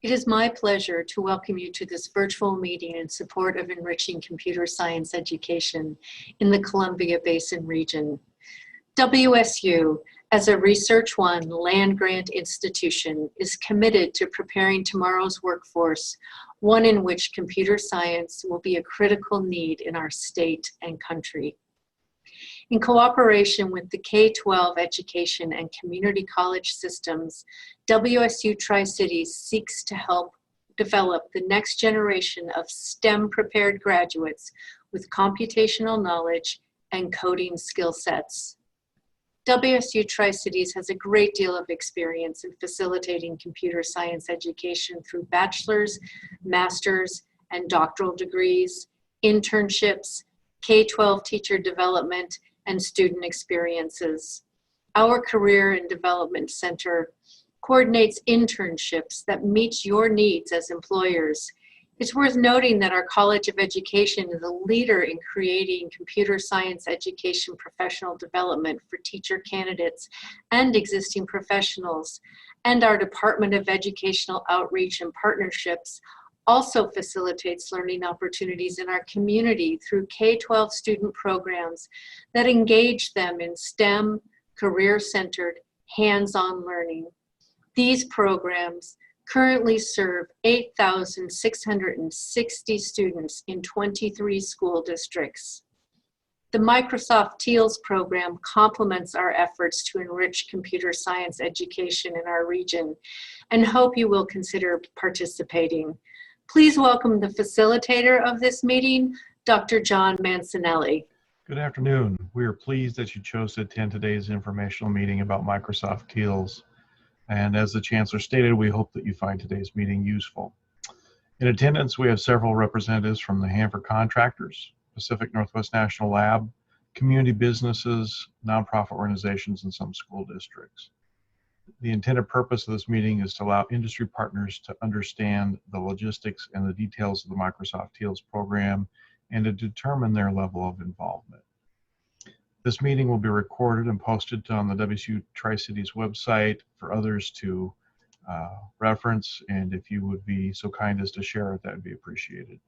It is my pleasure to welcome you to this virtual meeting in support of enriching computer science education in the Columbia Basin region. WSU, as a Research One land-grant institution, is committed to preparing tomorrow's workforce, one in which computer science will be a critical need in our state and country. In cooperation with the K-12 education and community college systems, WSU Tricities seeks to help develop the next generation of STEM-prepared graduates with computational knowledge and coding skill sets. WSU Tricities has a great deal of experience in facilitating computer science education through bachelor's, master's, and doctoral degrees, internships, K-12 teacher development, and student experiences. Our Career and Development Center coordinates internships that meet your needs as employers. It's worth noting that our College of Education is a leader in creating computer science education professional development for teacher candidates and existing professionals, and our Department of Educational Outreach and Partnerships also facilitates learning opportunities in our community through K-12 student programs that engage them in STEM, career-centered, hands-on learning. These programs currently serve 8,660 students in 23 school districts. The Microsoft TEALS program complements our efforts to enrich computer science education in our region, and hope you will consider participating. Please welcome the facilitator of this meeting, Dr. John Mancinelli. Good afternoon. We are pleased that you chose to attend today's informational meeting about Microsoft TEALS. And as the Chancellor stated, we hope that you find today's meeting useful. In attendance, we have several representatives from the Hanford Contractors, Pacific Northwest National Lab, community businesses, nonprofit organizations, and some school districts. The intended purpose of this meeting is to allow industry partners to understand the logistics and the details of the Microsoft TEALS program and to determine their level of involvement. This meeting will be recorded and posted on the WSU Tricities website for others to reference, and if you would be so kind as to share it, that would be appreciated.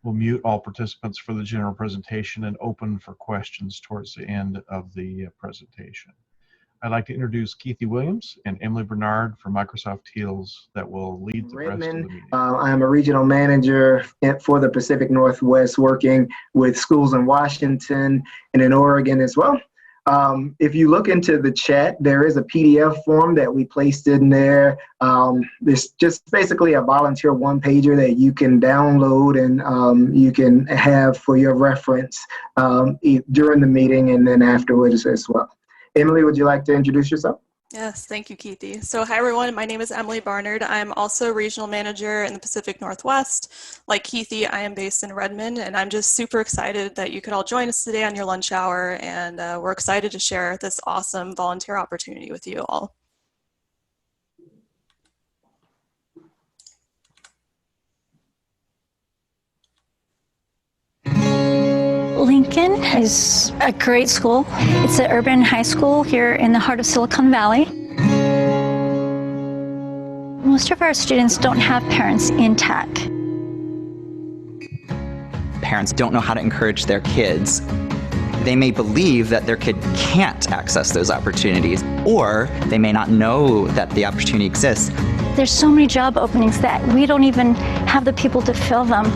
We'll mute all participants for the general presentation and open for questions towards the end of the presentation. I'd like to introduce Keithy Williams and Emily Barnard from Microsoft TEALS that will lead the rest of the meeting. I am a regional manager for the Pacific Northwest, working with schools in Washington and in Oregon as well. If you look into the chat, there is a PDF form that we placed in there. It's just basically a volunteer one-pager that you can download and you can have for your reference during the meeting and then afterwards as well. Emily, would you like to introduce yourself? Yes, thank you, Keithy. So hi, everyone. My name is Emily Barnard. I'm also regional manager in the Pacific Northwest. Like Keithy, I am based in Redmond, and I'm just super excited that you could all join us today on your lunch hour, and we're excited to share this awesome volunteer opportunity with you all. Lincoln is a great school. It's an urban high school here in the heart of Silicon Valley. Most of our students don't have parents in tech. Parents don't know how to encourage their kids. They may believe that their kid can't access those opportunities, or they may not know that the opportunity exists. There's so many job openings that we don't even have the people to fill them.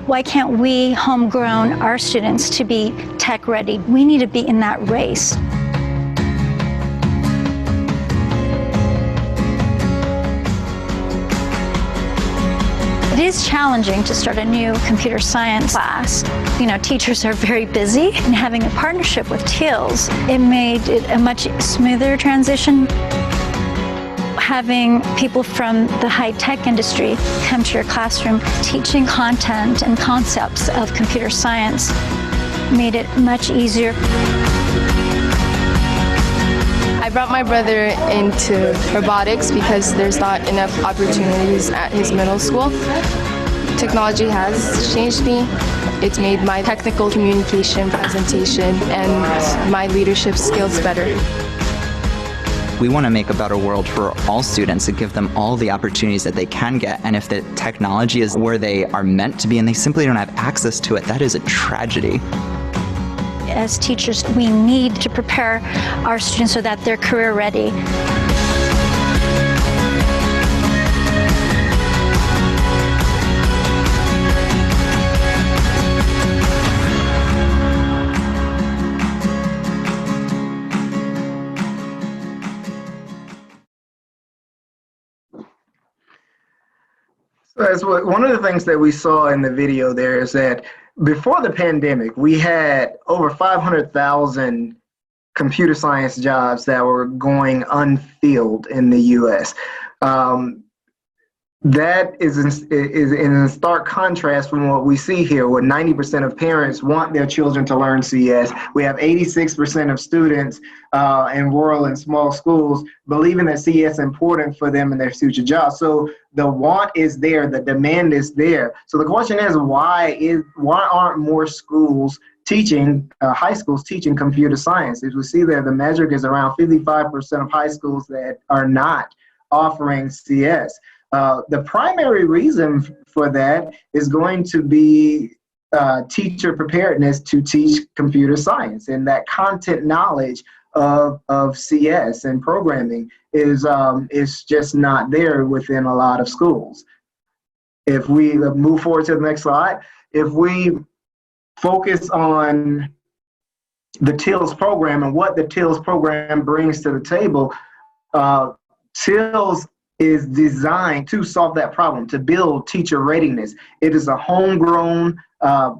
Why can't we homegrown our students to be tech ready? We need to be in that race. It is challenging to start a new computer science class. You know, teachers are very busy, and having a partnership with TEALS, it made it a much smoother transition. Having people from the high-tech industry come to your classroom teaching content and concepts of computer science made it much easier. I brought my brother into robotics because there's not enough opportunities at his middle school. Technology has changed me. It's made my technical communication, presentation, and my leadership skills better. We want to make a better world for all students and give them all the opportunities that they can get. And if the technology is where they are meant to be and they simply don't have access to it, that is a tragedy. As teachers, we need to prepare our students so that they're career ready. So one of the things that we saw in the video there is that before the pandemic, we had over 500,000 computer science jobs that were going unfilled in the U.S. That is in stark contrast from what we see here, where 90% of parents want their children to learn CS. We have 86% of students in rural and small schools believing that CS is important for them in their future jobs. So the want is there, the demand is there. So the question is, why aren't more schools teaching, high schools teaching computer science? As we see there, the metric is around 55% of high schools that are not offering CS. The primary reason for that is going to be teacher preparedness to teach computer science, and that content knowledge of CS and programming is just not there within a lot of schools. If we move forward to the next slide, if we focus on the TEALS program and what the TEALS program brings to the table, TEALS is designed to solve that problem, to build teacher readiness. It is a homegrown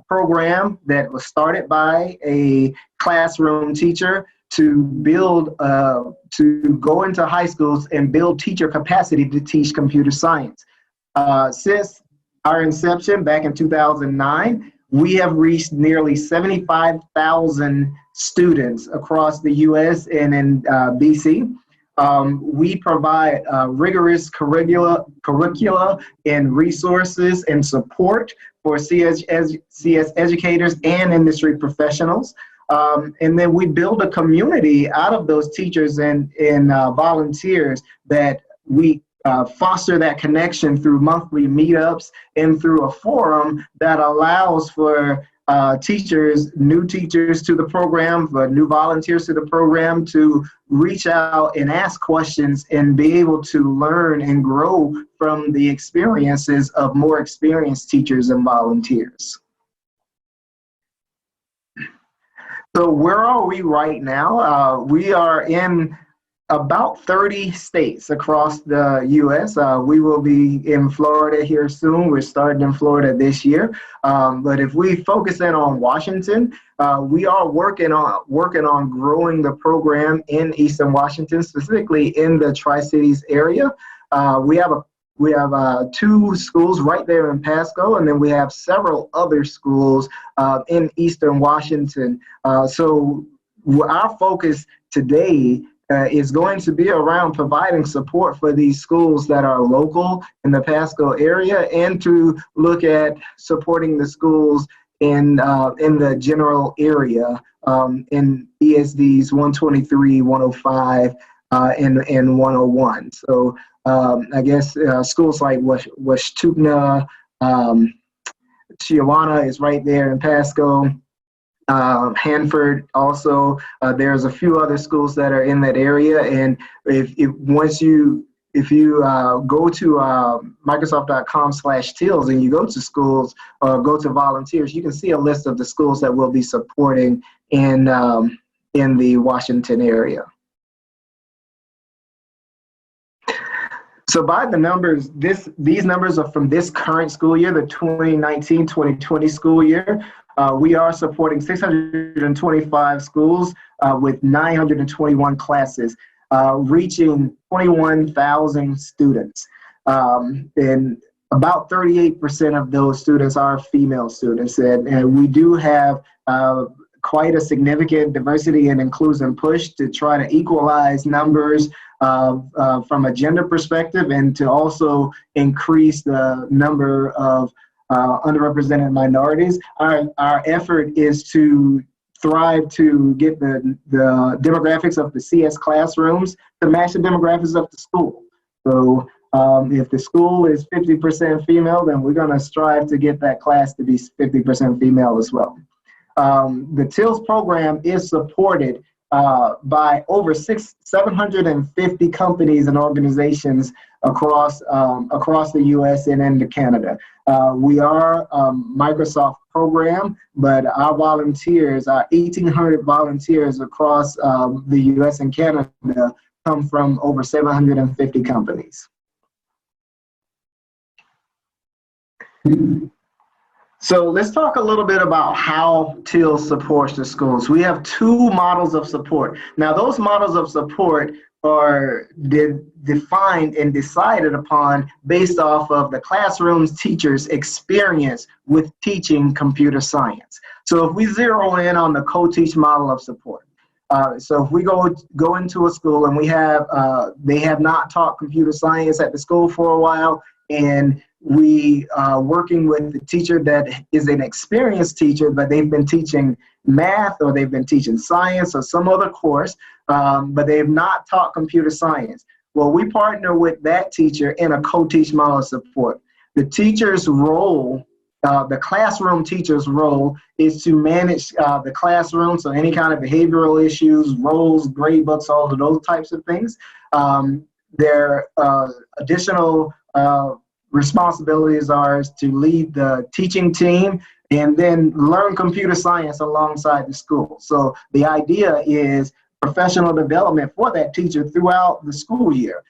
program that was started by a classroom teacher to build, to go into high schools and build teacher capacity to teach computer science. Since our inception back in 2009, we have reached nearly 75,000 students across the US and in BC. We provide rigorous curricula and resources and support for CS educators and industry professionals. And then we build a community out of those teachers and volunteers that we foster that connection through monthly meetups and through a forum that allows for new teachers to the program, but new volunteers to the program to reach out and ask questions and be able to learn and grow from the experiences of more experienced teachers and volunteers. So where are we right now? We are in about 30 states across the U.S. We will be in Florida here soon. We're starting in Florida this year. But if we focus in on Washington, we are working on growing the program in Eastern Washington, specifically in the Tri-Cities area. We have 2 schools right there in Pasco, and then we have several other schools in Eastern Washington. So our focus today is going to be around providing support for these schools that are local in the Pasco area, and to look at supporting the schools in the general area in ESDs 123, 105, and 101. So I guess schools like Washtukna, Chiawana is right there in Pasco. Hanford also, there's a few other schools that are in that area, and if you go to Microsoft.com/TEALS and you go to schools or go to volunteers, you can see a list of the schools that we'll be supporting in the Washington area. So by the numbers, these numbers are from this current school year, the 2019-2020 school year. We are supporting 625 schools with 921 classes, reaching 21,000 students. And about 38% of those students are female students. And we do have quite a significant diversity and inclusion push to try to equalize numbers from a gender perspective, and to also increase the number of underrepresented minorities. Our effort is to thrive to get the demographics of the CS classrooms to match the demographics of the school. So if the school is 50% female, then we're going to strive to get that class to be 50% female as well. The TEALS program is supported by over 750 companies and organizations across the U.S. and into Canada. We are a Microsoft program, but our volunteers, our 1,800 volunteers across the U.S. and Canada, come from over 750 companies. So let's talk a little bit about how TEALS supports the schools. We have two models of support. Now, those models of support are defined and decided upon based off of the classroom's teachers' experience with teaching computer science. So if we zero in on the co-teach model of support, so if we go into a school and we have they have not taught computer science at the school for a while, and we are working with the teacher that is an experienced teacher, but they've been teaching math or they've been teaching science or some other course, but they have not taught computer science. Well, we partner with that teacher in a co-teach model of support. The teacher's role, the classroom teacher's role, is to manage the classroom, so any kind of behavioral issues, roles, grade books, all of those types of things. Their additional responsibilities are to lead the teaching team and then learn computer science alongside the school. So the idea is professional development for that teacher throughout the school year.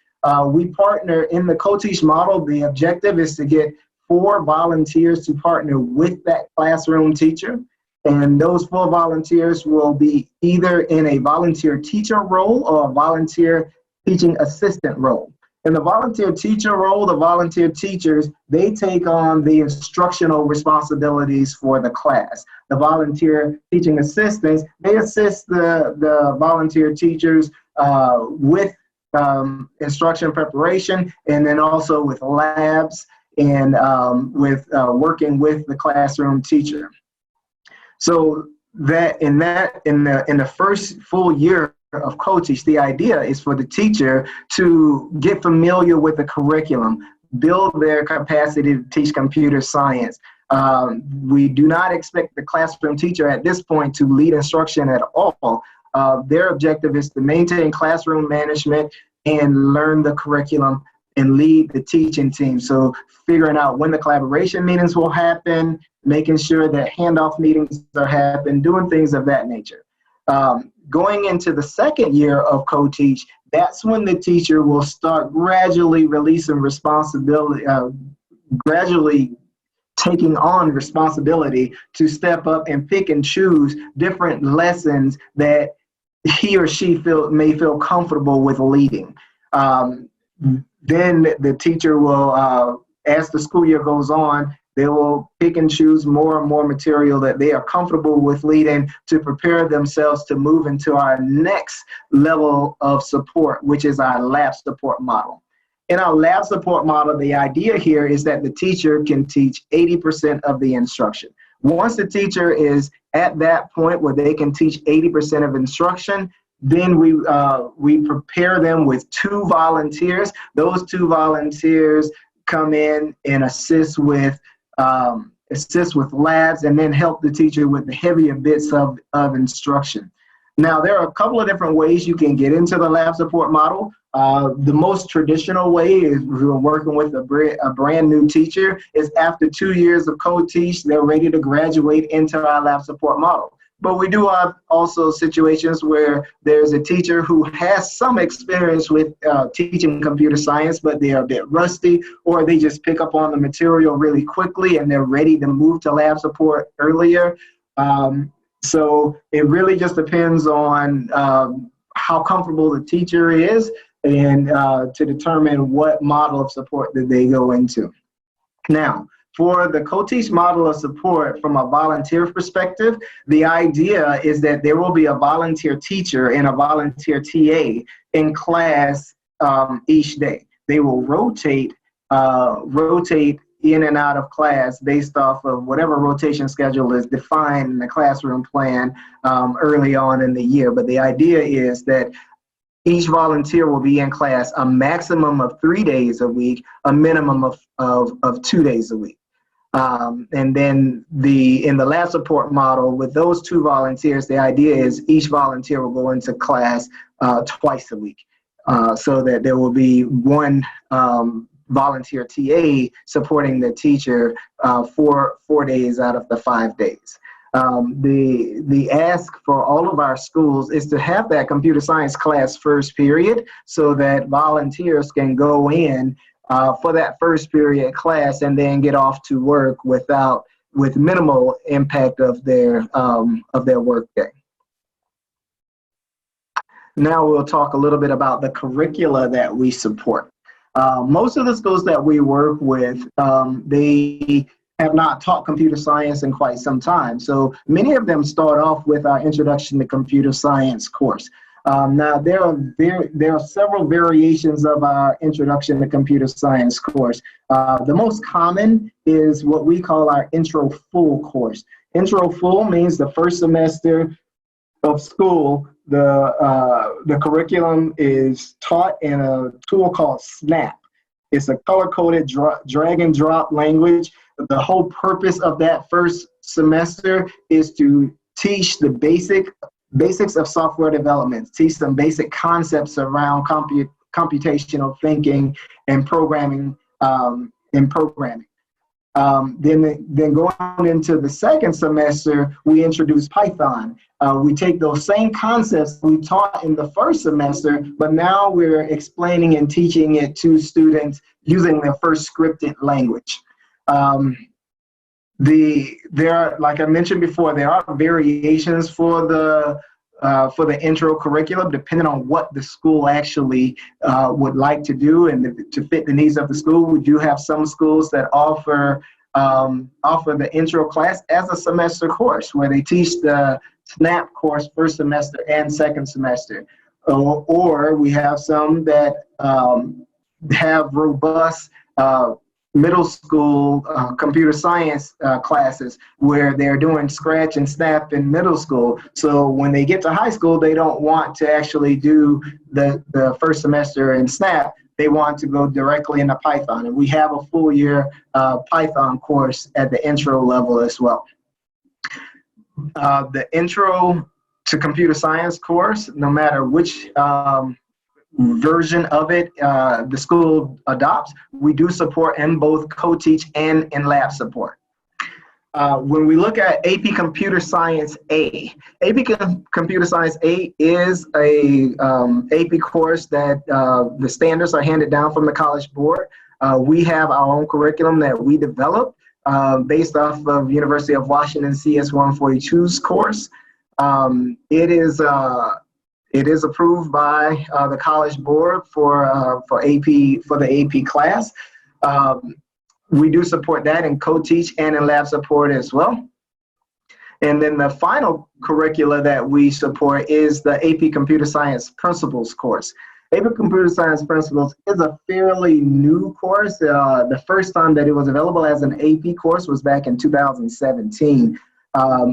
We partner in the co-teach model. The objective is to get 4 volunteers to partner with that classroom teacher. And those 4 volunteers will be either in a volunteer teacher role or a volunteer teaching assistant role. In the volunteer teacher role, the volunteer teachers, they take on the instructional responsibilities for the class. The volunteer teaching assistants, they assist the volunteer teachers with instruction preparation, and then also with labs and with working with the classroom teacher. So that in the first full year of co-teach, the idea is for the teacher to get familiar with the curriculum, build their capacity to teach computer science. We do not expect the classroom teacher at this point to lead instruction at all. Their objective is to maintain classroom management and learn the curriculum and lead the teaching team. So figuring out when the collaboration meetings will happen, making sure that handoff meetings are happening, doing things of that nature. Going into the second year of co-teach, that's when the teacher will start gradually releasing responsibility, gradually taking on responsibility to step up and pick and choose different lessons that he or she may feel comfortable with leading. Then the teacher will, as the school year goes on, they will pick and choose more and more material that they are comfortable with leading to prepare themselves to move into our next level of support, which is our lab support model. In our lab support model, the idea here is that the teacher can teach 80% of the instruction. Once the teacher is at that point where they can teach 80% of instruction, then we prepare them with 2 volunteers. Those 2 volunteers come in and assist with labs and then help the teacher with the heavier bits of instruction. Now, there are a couple of different ways you can get into the lab support model. The most traditional way is we're working with a brand new teacher is after 2 years of co-teach, they're ready to graduate into our lab support model. But we do have also situations where there's a teacher who has some experience with teaching computer science, but they are a bit rusty, or they just pick up on the material really quickly and they're ready to move to lab support earlier. So it really just depends on how comfortable the teacher is and to determine what model of support that they go into. Now, for the co-teach model of support from a volunteer perspective, the idea is that there will be a volunteer teacher and a volunteer TA in class each day. They will rotate in and out of class based off of whatever rotation schedule is defined in the classroom plan early on in the year. But the idea is that each volunteer will be in class a maximum of 3 days a week, a minimum of 2 days a week. And then in the lab support model, with those 2 volunteers, the idea is each volunteer will go into class twice a week, so that there will be 1 volunteer TA supporting the teacher 4 days out of the 5 days. The ask for all of our schools is to have that computer science class first period, so that volunteers can go in for that first period class and then get off to work with minimal impact of their work day. Now we'll talk a little bit about the curricula that we support. Most of the schools that we work with, they have not taught computer science in quite some time. So many of them start off with our Introduction to Computer Science course. Now there are several variations of our Introduction to Computer Science course. The most common is what we call our Intro Full course. Intro Full means the first semester of school, the curriculum is taught in a tool called Snap. It's a color-coded drag and drop language. The whole purpose of that first semester is to teach the basics of software development, teach some basic concepts around computational thinking and programming. Then going into the second semester, we introduce Python. We take those same concepts we taught in the first semester, but now we're explaining and teaching it to students using their first scripted language. There are, like I mentioned before, there are variations for the intro curriculum depending on what the school actually would like to do and to fit the needs of the school. We do have some schools that offer the intro class as a semester course, where they teach the SNAP course first semester and second semester. Or we have some that have robust middle school computer science classes where they're doing Scratch and Snap in middle school. So when they get to high school, they don't want to actually do the first semester in Snap. They want to go directly into Python. And we have a full year Python course at the intro level as well. The Intro to Computer Science course, no matter which version of it the school adopts, we do support in both co-teach and in lab support. When we look at AP Computer Science A, AP Computer Science A is a AP course that the standards are handed down from the College Board. We have our own curriculum that we developed based off of University of Washington CS 142's course. It is approved by the College Board for the AP class. We do support that in co-teach and in lab support as well. And then the final curricula that we support is the AP Computer Science Principles course. AP Computer Science Principles is a fairly new course. The first time that it was available as an AP course was back in 2017.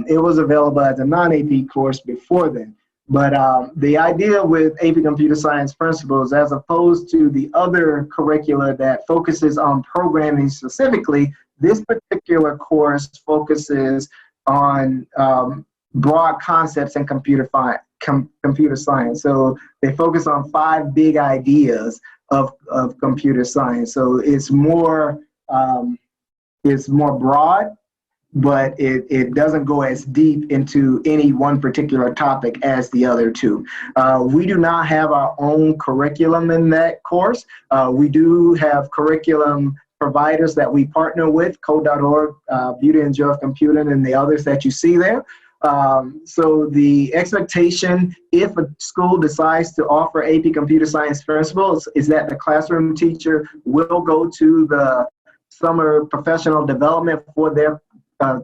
It was available as a non-AP course before then. But the idea with AP Computer Science Principles, as opposed to the other curricula that focuses on programming specifically, this particular course focuses on broad concepts in computer science. So they focus on 5 big ideas of computer science. So it's more broad, but it doesn't go as deep into any one particular topic as the other 2. We do not have our own curriculum in that course. We do have curriculum providers that we partner with, Code.org, Beauty and Joy of Computing, and the others that you see there. So the expectation, if a school decides to offer AP Computer Science Principles, is that the classroom teacher will go to the summer professional development for their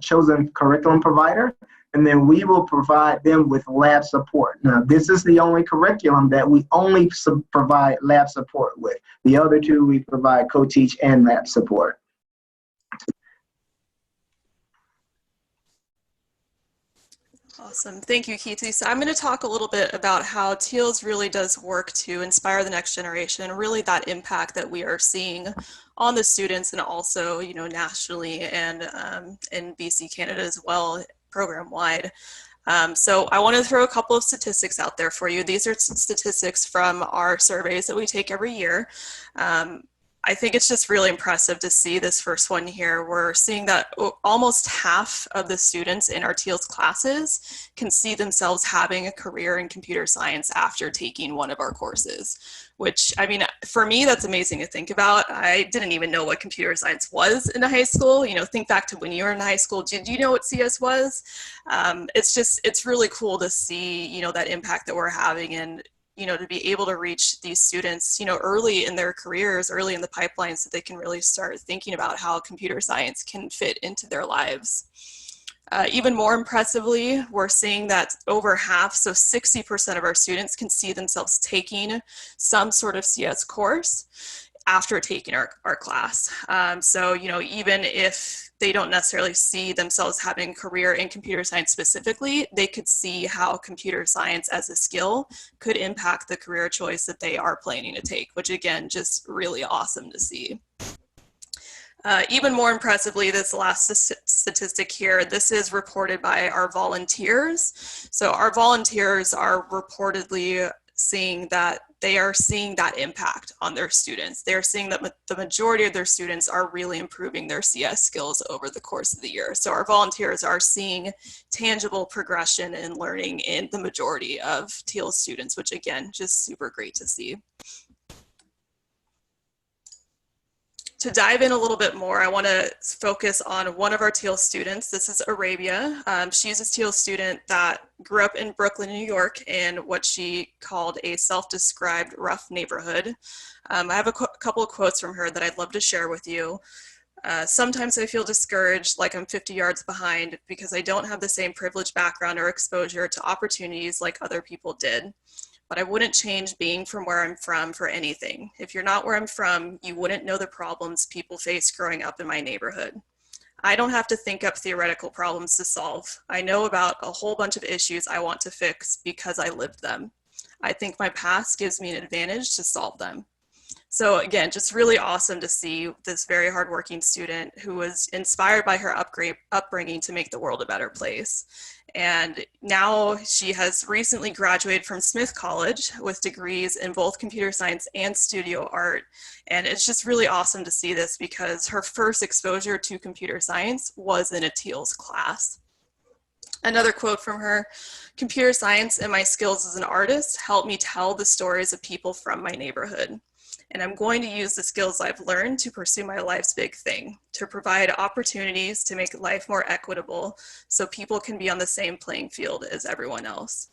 chosen curriculum provider, and then we will provide them with lab support. Now, this is the only curriculum that we only provide lab support with. The other 2, we provide co-teach and lab support. Awesome. Thank you, Keithy. So I'm going to talk a little bit about how TEALS really does work to inspire the next generation, and really that impact that we are seeing on the students, and also, you know, nationally and in BC, Canada as well, program-wide. So I want to throw a couple of statistics out there for you. These are statistics from our surveys that we take every year. I think it's just really impressive to see this first one here. We're seeing that almost half of the students in our TEALS classes can see themselves having a career in computer science after taking one of our courses, which, I mean, for me, that's amazing to think about. I didn't even know what computer science was in high school. You know, think back to when you were in high school. Did you know what CS was? It's really cool to see, you know, that impact that we're having, and you know, to be able to reach these students, you know, early in their careers, early in the pipeline, so they can really start thinking about how computer science can fit into their lives. Even more impressively, we're seeing that over half, so 60% of our students can see themselves taking some sort of CS course after taking our class. So, you know, even if they don't necessarily see themselves having a career in computer science specifically, they could see how computer science as a skill could impact the career choice that they are planning to take, which again, just really awesome to see. Even more impressively, this last statistic here, this is reported by our volunteers. So our volunteers are reportedly seeing that they are seeing that impact on their students. They're seeing that the majority of their students are really improving their CS skills over the course of the year. So our volunteers are seeing tangible progression in learning in the majority of TEALS students, which again, just super great to see. To dive in a little bit more, I want to focus on one of our TEALS students. This is Arabia. She's a TEALS student that grew up in Brooklyn, New York, in what she called a self-described rough neighborhood. I have a couple of quotes from her that I'd love to share with you. Sometimes I feel discouraged, like I'm 50 yards behind, because I don't have the same privileged background or exposure to opportunities like other people did. But I wouldn't change being from where I'm from for anything. If you're not where I'm from, you wouldn't know the problems people face growing up in my neighborhood. I don't have to think up theoretical problems to solve. I know about a whole bunch of issues I want to fix because I lived them. I think my past gives me an advantage to solve them. So again, just really awesome to see this very hardworking student who was inspired by her upbringing to make the world a better place. And now she has recently graduated from Smith College with degrees in both computer science and studio art. And it's just really awesome to see this, because her first exposure to computer science was in a TEALS class. Another quote from her: "Computer science and my skills as an artist helped me tell the stories of people from my neighborhood. And I'm going to use the skills I've learned to pursue my life's big thing, to provide opportunities to make life more equitable so people can be on the same playing field as everyone else."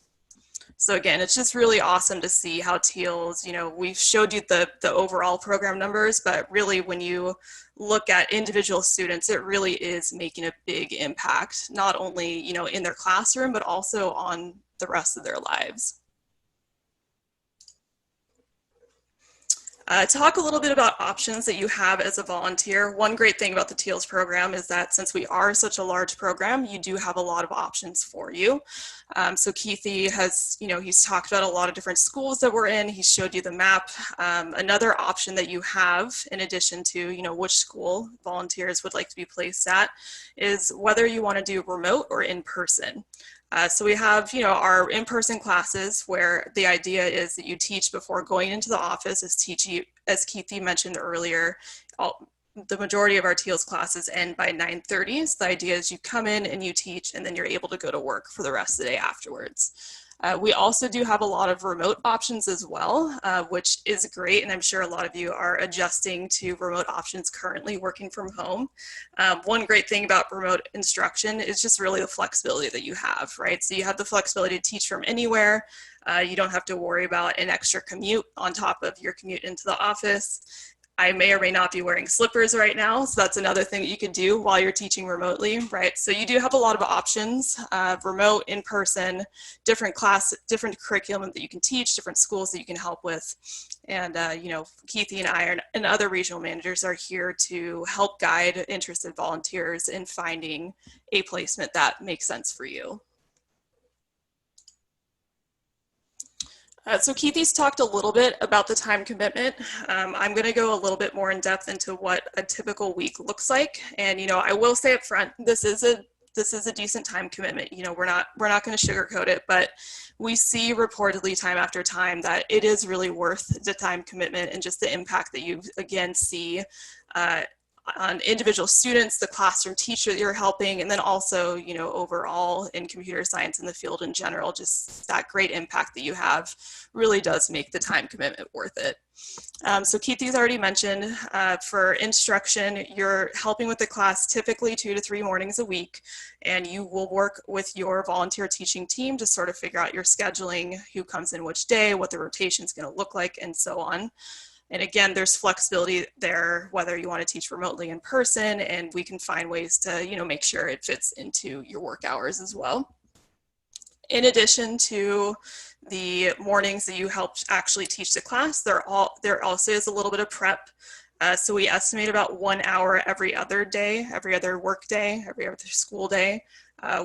So again, it's just really awesome to see how TEALS, you know, we've showed you the overall program numbers, but really when you look at individual students, it really is making a big impact, not only, you know, in their classroom, but also on the rest of their lives. Talk a little bit about options that you have as a volunteer. One great thing about the TEALS program is that since we are such a large program, you do have a lot of options for you. So Keithy has, you know, he's talked about a lot of different schools that we're in. He showed you the map. Another option that you have, in addition to, you know, which school volunteers would like to be placed at, is whether you want to do remote or in person. So we have, you know, our in-person classes where the idea is that you teach before going into the office, as Keithy mentioned earlier. The majority of our TEALS classes end by 9:30. So the idea is you come in and you teach, and then you're able to go to work for the rest of the day afterwards. We also do have a lot of remote options as well, which is great. And I'm sure a lot of you are adjusting to remote options currently, working from home. One great thing about remote instruction is just really the flexibility that you have, right? So you have the flexibility to teach from anywhere. You don't have to worry about an extra commute on top of your commute into the office. I may or may not be wearing slippers right now, so that's another thing that you can do while you're teaching remotely, right? So you do have a lot of options, remote, in person, different curriculum that you can teach, different schools that you can help with. And, you know, Keithy and I and other regional managers are here to help guide interested volunteers in finding a placement that makes sense for you. So Keithy's talked a little bit about the time commitment. I'm going to go a little bit more in depth into what a typical week looks like. And, you know, I will say up front, this is a decent time commitment. You know, we're not going to sugarcoat it, but we see reportedly time after time that it is really worth the time commitment and just the impact that you again see on individual students, the classroom teacher that you're helping, and then also, you know, overall in computer science in the field in general, just that great impact that you have really does make the time commitment worth it. So Keithy's already mentioned, for instruction, you're helping with the class typically 2 to 3 mornings a week, and you will work with your volunteer teaching team to sort of figure out your scheduling, who comes in which day, what the rotation is going to look like, and so on. And again, there's flexibility there, whether you want to teach remotely in person, and we can find ways to, you know, make sure it fits into your work hours as well. In addition to the mornings that you help actually teach the class, there also is a little bit of prep. So we estimate about 1 hour every other day, every other work day, every other school day,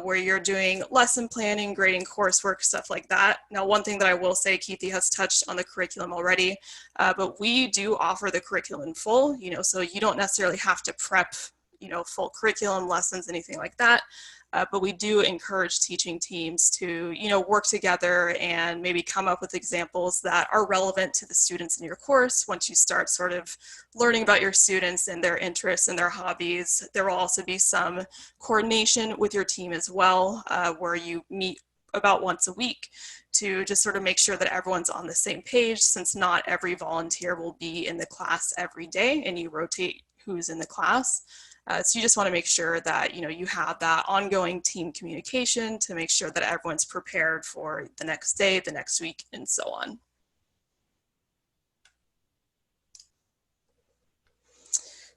where you're doing lesson planning, grading coursework, stuff like that. Now, one thing that I will say, Keithy has touched on the curriculum already, but we do offer the curriculum in full, you know, so you don't necessarily have to prep, you know, full curriculum, lessons, anything like that. But we do encourage teaching teams to, you know, work together and maybe come up with examples that are relevant to the students in your course. Once you start sort of learning about your students and their interests and their hobbies, there will also be some coordination with your team as well, where you meet about once a week to just sort of make sure that everyone's on the same page, since not every volunteer will be in the class every day and you rotate who's in the class. So you just want to make sure that, you know, you have that ongoing team communication to make sure that everyone's prepared for the next day, the next week, and so on.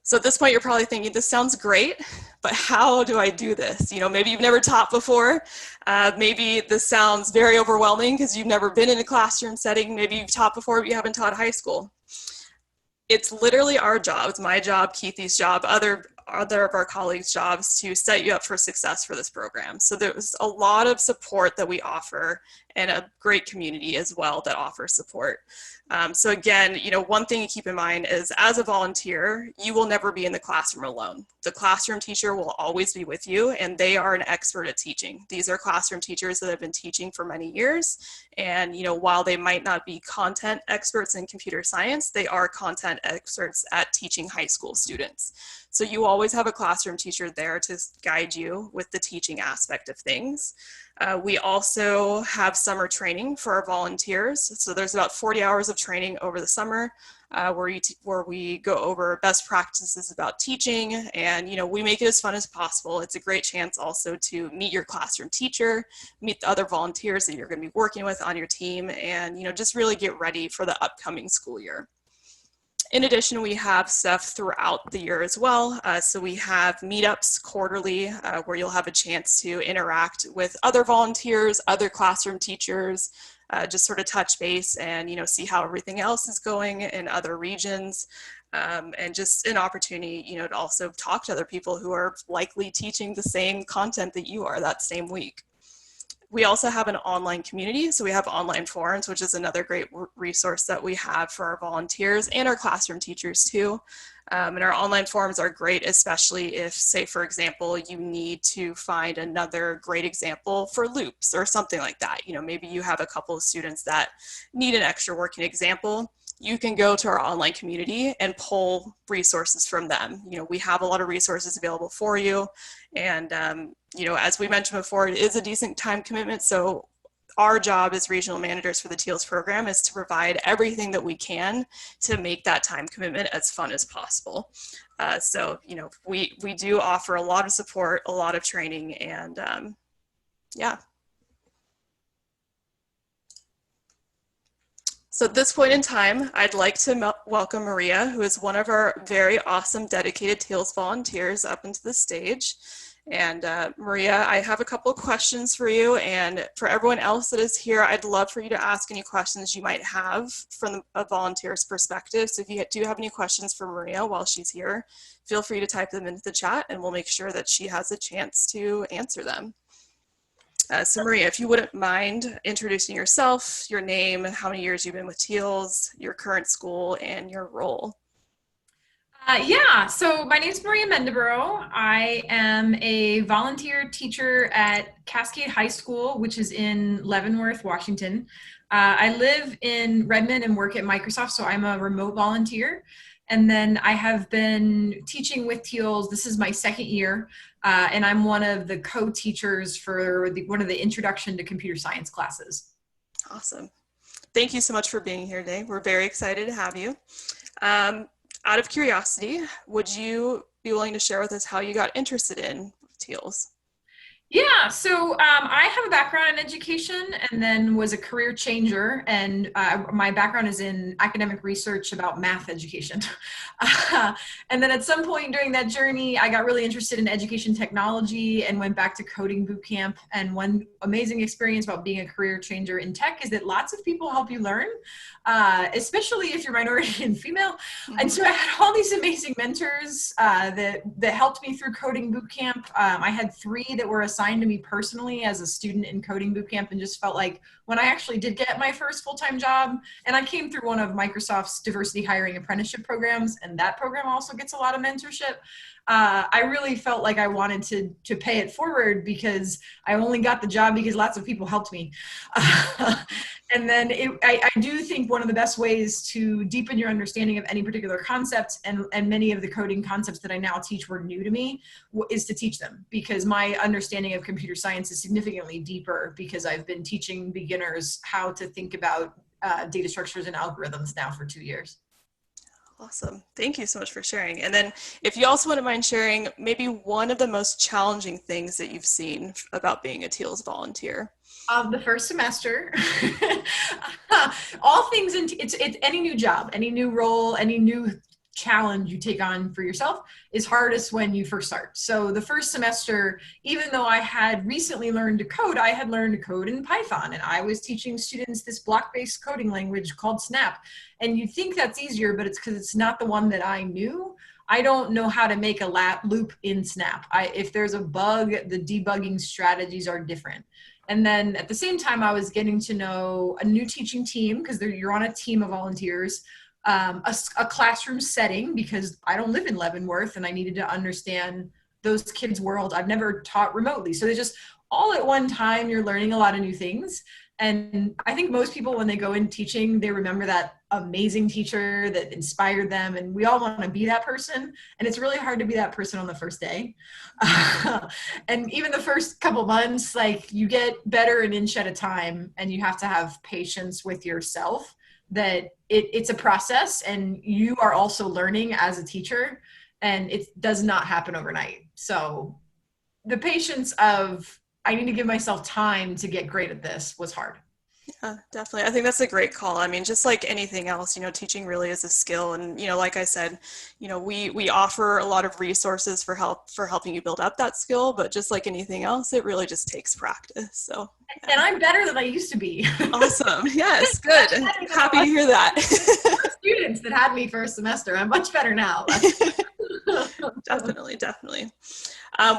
So at this point, you're probably thinking, this sounds great, but how do I do this? You know, maybe you've never taught before. Maybe this sounds very overwhelming because you've never been in a classroom setting. Maybe you've taught before, but you haven't taught high school. It's literally our job, it's my job, Keithy's job, other of our colleagues' jobs to set you up for success for this program. So there's a lot of support that we offer and a great community as well that offers support. So again, you know, one thing to keep in mind is as a volunteer, you will never be in the classroom alone. The classroom teacher will always be with you, and they are an expert at teaching. These are classroom teachers that have been teaching for many years. And, you know, while they might not be content experts in computer science, they are content experts at teaching high school students. So you always have a classroom teacher there to guide you with the teaching aspect of things. We also have summer training for our volunteers. So there's about 40 hours of training over the summer where we go over best practices about teaching, and, you know, we make it as fun as possible. It's a great chance also to meet your classroom teacher, meet the other volunteers that you're going to be working with on your team, and, you know, just really get ready for the upcoming school year. In addition, we have stuff throughout the year as well. So we have meetups quarterly where you'll have a chance to interact with other volunteers, other classroom teachers, just sort of touch base and, you know, see how everything else is going in other regions. And just an opportunity, you know, to also talk to other people who are likely teaching the same content that you are that same week. We also have an online community, so we have online forums, which is another great resource that we have for our volunteers and our classroom teachers too. And our online forums are great, especially if, say, for example, you need to find another great example for loops or something like that. You know, maybe you have a couple of students that need an extra working example. You can go to our online community and pull resources from them. You know, we have a lot of resources available for you. And, you know, as we mentioned before, it is a decent time commitment. So our job as regional managers for the TEALS program is to provide everything that we can to make that time commitment as fun as possible. So, you know, we do offer a lot of support, a lot of training, and yeah. So at this point in time, I'd like to welcome Maria, who is one of our very awesome dedicated TEALS volunteers, up into the stage. And Maria, I have a couple of questions for you, and for everyone else that is here, I'd love for you to ask any questions you might have from a volunteer's perspective. So if you do have any questions for Maria while she's here, feel free to type them into the chat and we'll make sure that she has a chance to answer them. So Maria, if you wouldn't mind introducing yourself, your name, how many years you've been with TEALS, your current school, and your role. Yeah, so my name is Maria Mendeborough. I am a volunteer teacher at Cascade High School, which is in Leavenworth, Washington. I live in Redmond and work at Microsoft, so I'm a remote volunteer. And then I have been teaching with TEALS. This is my second year, and I'm one of the co-teachers for one of the Introduction to Computer Science classes. Awesome. Thank you so much for being here today. We're very excited to have you. Out of curiosity, would you be willing to share with us how you got interested in TEALS? Yeah, so I have a background in education and then was a career changer, and my background is in academic research about math education. And then at some point during that journey, I got really interested in education technology and went back to coding boot camp. And one amazing experience about being a career changer in tech is that lots of people help you learn, especially if you're minority and female. And so I had all these amazing mentors that helped me through coding boot camp. I had 3 that were assigned to me personally as a student in coding bootcamp, and just felt like when I actually did get my first full-time job, and I came through one of Microsoft's diversity hiring apprenticeship programs, and that program also gets a lot of mentorship. I really felt like I wanted to pay it forward, because I only got the job because lots of people helped me. And then I do think one of the best ways to deepen your understanding of any particular concept, and many of the coding concepts that I now teach were new to me, is to teach them, because my understanding of computer science is significantly deeper because I've been teaching beginners how to think about data structures and algorithms now for 2 years. Awesome. Thank you so much for sharing. And then if you also wouldn't mind sharing maybe one of the most challenging things that you've seen about being a TEALS volunteer. The first semester, all things, it's any new job, any new role, any new challenge you take on for yourself is hardest when you first start. So the first semester, even though I had recently learned to code, I had learned to code in Python, and I was teaching students this block-based coding language called Snap. And you'd think that's easier, but it's because it's not the one that I knew. I don't know how to make a loop in Snap. If there's a bug, the debugging strategies are different. And then at the same time, I was getting to know a new teaching team, because you're on a team of volunteers, a classroom setting, because I don't live in Leavenworth and I needed to understand those kids' world. I've never taught remotely. So they just all at one time, you're learning a lot of new things. And I think most people, when they go in teaching, they remember that amazing teacher that inspired them. And we all want to be that person. And it's really hard to be that person on the first day. And even the first couple months, like, you get better an inch at a time, and you have to have patience with yourself, that it's a process, and you are also learning as a teacher, and it does not happen overnight. So the patience of, I need to give myself time to get great at this, was hard. Yeah, definitely. I think that's a great call. I mean, just like anything else, teaching really is a skill. And, like I said, we offer a lot of resources for helping you build up that skill, but just like anything else, it really just takes practice. So. And I'm better than I used to be. Awesome. Yes, good. Happy to hear that. Students that had me first semester, I'm much better now. Definitely.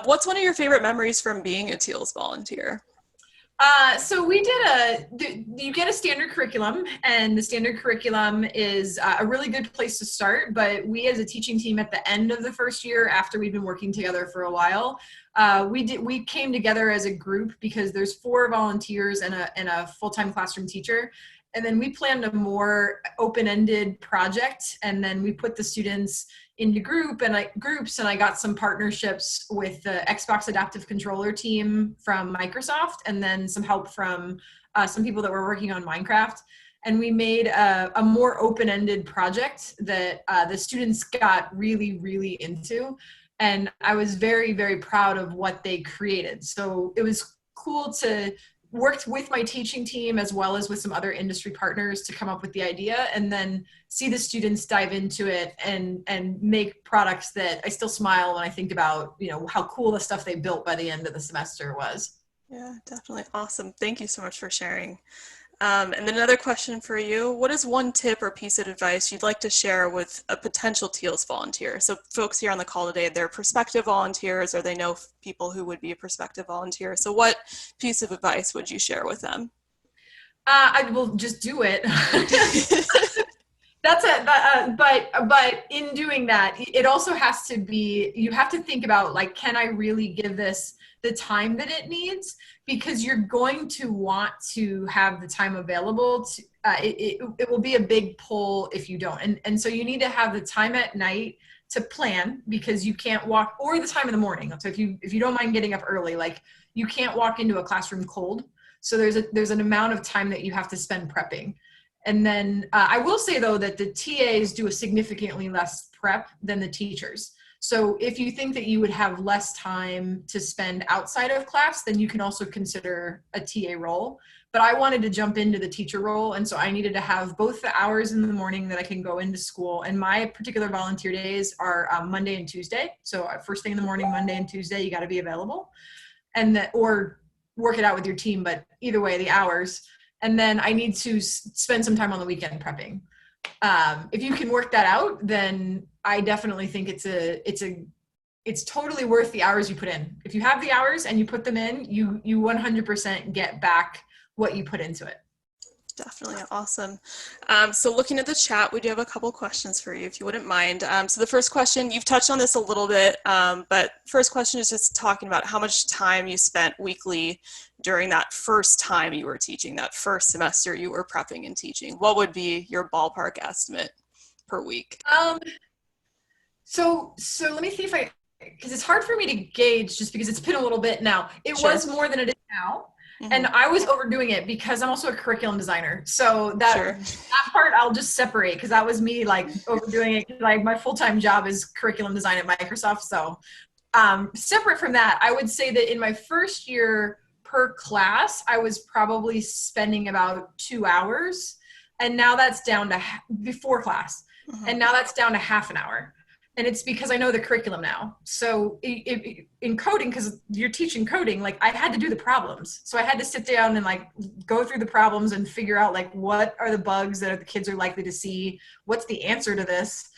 What's one of your favorite memories from being a TEALS volunteer? So we you get a standard curriculum, and the standard curriculum is a really good place to start. But we, as a teaching team, at the end of the first year, after we've been working together for a while, we came together as a group, because there's 4 volunteers and a full-time classroom teacher. And then we planned a more open-ended project, and then we put the students into groups, and I got some partnerships with the Xbox Adaptive Controller team from Microsoft, and then some help from some people that were working on Minecraft. And we made a more open-ended project that the students got really, really into. And I was very, very proud of what they created. So it was cool to work with my teaching team, as well as with some other industry partners, to come up with the idea, and then see the students dive into it and make products that I still smile when I think about, how cool the stuff they built by the end of the semester was. Yeah, definitely. Awesome. Thank you so much for sharing. And then another question for you. What is one tip or piece of advice you'd like to share with a potential TEALS volunteer? So folks here on the call today, they're prospective volunteers, or they know people who would be a prospective volunteer. So what piece of advice would you share with them? I will just do it. That's it. But in doing that, it also has to be, you have to think about, like, can I really give this the time that it needs? Because you're going to want to have the time available. It will be a big pull if you don't. And so you need to have the time at night to plan, because you can't walk, or the time in the morning. So if you don't mind getting up early, like, you can't walk into a classroom cold. So there's an amount of time that you have to spend prepping. And then I will say, though, that the TAs do a significantly less prep than the teachers. So if you think that you would have less time to spend outside of class, then you can also consider a TA role. But I wanted to jump into the teacher role, and so I needed to have both the hours in the morning that I can go into school, and my particular volunteer days are Monday and Tuesday. So first thing in the morning, Monday and Tuesday, you got to be available, and or work it out with your team, but either way, the hours. And then I need to spend some time on the weekend prepping. If you can work that out, then I definitely think it's totally worth the hours you put in. If you have the hours and you put them in, you 100% get back what you put into it. Definitely. Awesome. So looking at the chat, we do have a couple questions for you, if you wouldn't mind. So the first question, you've touched on this a little bit, but first question is just talking about how much time you spent weekly during that first time you were teaching, that first semester you were prepping and teaching. What would be your ballpark estimate per week? So let me see if because it's hard for me to gauge just because it's been a little bit now. It Sure. was more than it is now. Mm-hmm. And I was overdoing it because I'm also a curriculum designer. So that, Sure. that part I'll just separate, because that was me, like, overdoing it. Like, my full-time job is curriculum design at Microsoft. So separate from that, I would say that in my first year per class, I was probably spending about 2 hours. And now that's down to before class. Mm-hmm. And now that's down to half an hour. And it's because I know the curriculum now. So in coding, because you're teaching coding, like, I had to do the problems. So I had to sit down and, like, go through the problems and figure out, like, what are the bugs that the kids are likely to see? What's the answer to this?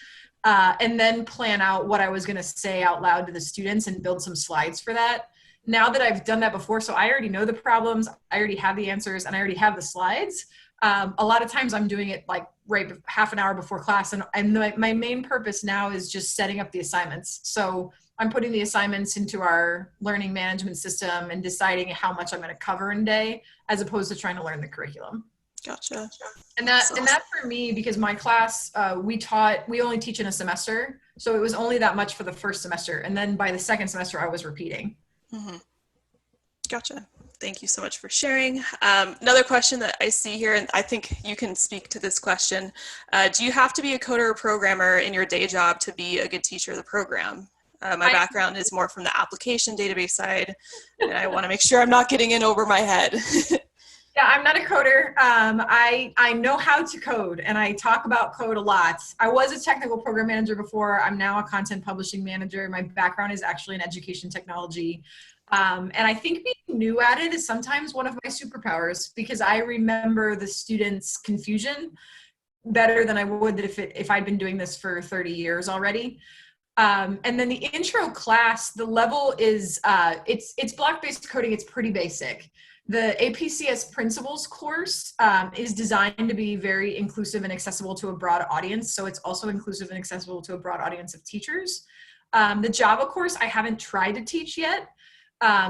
And then plan out what I was going to say out loud to the students and build some slides for that. Now that I've done that before, so I already know the problems, I already have the answers, and I already have the slides. A lot of times I'm doing it, like, right half an hour before class. And my main purpose now is just setting up the assignments. So I'm putting the assignments into our learning management system and deciding how much I'm going to cover in a day, as opposed to trying to learn the curriculum. Gotcha. And that for me, because my class, we only teach in a semester. So it was only that much for the first semester. And then by the second semester, I was repeating. Mm-hmm. Gotcha. Thank you so much for sharing. Another question that I see here, and I think you can speak to this question. Do you have to be a coder or programmer in your day job to be a good teacher of the program? My background is more from the application database side, and I want to make sure I'm not getting in over my head. Yeah, I'm not a coder. I know how to code, and I talk about code a lot. I was a technical program manager before. I'm now a content publishing manager. My background is actually in education technology. And I think being new at it is sometimes one of my superpowers, because I remember the students' confusion better than I would if I'd been doing this for 30 years already. And then the intro class, the level is, it's block-based coding. It's pretty basic. The APCS Principles course is designed to be very inclusive and accessible to a broad audience. So it's also inclusive and accessible to a broad audience of teachers. The Java course, I haven't tried to teach yet.